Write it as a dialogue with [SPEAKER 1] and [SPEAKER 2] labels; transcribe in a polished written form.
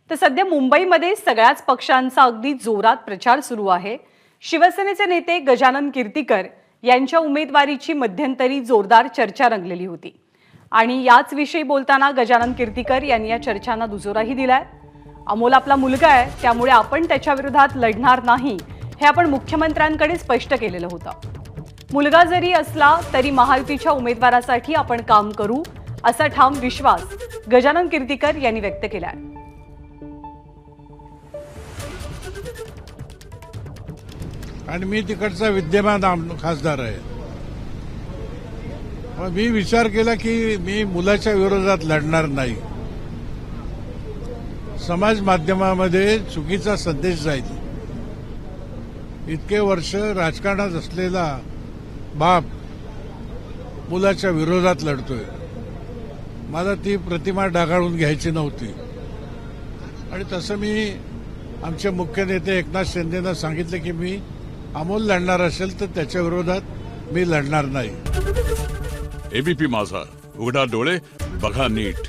[SPEAKER 1] तर सध्या मुंबईमध्ये सगळ्याच पक्षांचा अगदी जोरात प्रचार सुरू आहे। शिवसेनेचे नेते गजानन कीर्तिकर यांच्या उमेदवारीची मध्यंतरी जोरदार चर्चा रंगलेली होती आणि याच विषयी बोलताना गजानन कीर्तिकर यांनी या चर्चांना दुजोराही दिलाय। अमोल आपला मुलगा आहे, त्यामुळे आपण त्याच्या विरोधात लढणार नाही हे आपण मुख्यमंत्र्यांकडे स्पष्ट केलेलं होतं। मुलगा जरी असला तरी महायुतीच्या उमेदवारासाठी आपण काम करू असा ठाम विश्वास गजानन कीर्तिकर यांनी व्यक्त केलाय।
[SPEAKER 2] आणि मी तिकडचा विद्यमान खासदार आहे। मग मी विचार केला की मी मुलाच्या विरोधात लढणार नाही। समाज माध्यमामध्ये चुकीचा संदेश जाईल। इतके वर्ष राजकारणात असलेला बाप मुलाच्या विरोधात लढतोय, मला ती प्रतिमा डागाळून घ्यायची नव्हती। आणि तसं मी आमचे मुख्य नेते एकनाथ शिंदेंना सांगितलं की मी अमोल लढणार असेल तर त्याच्या विरोधात मी लढणार नाही।
[SPEAKER 3] एबीपी माझा, उघडा डोळे बघा नीट।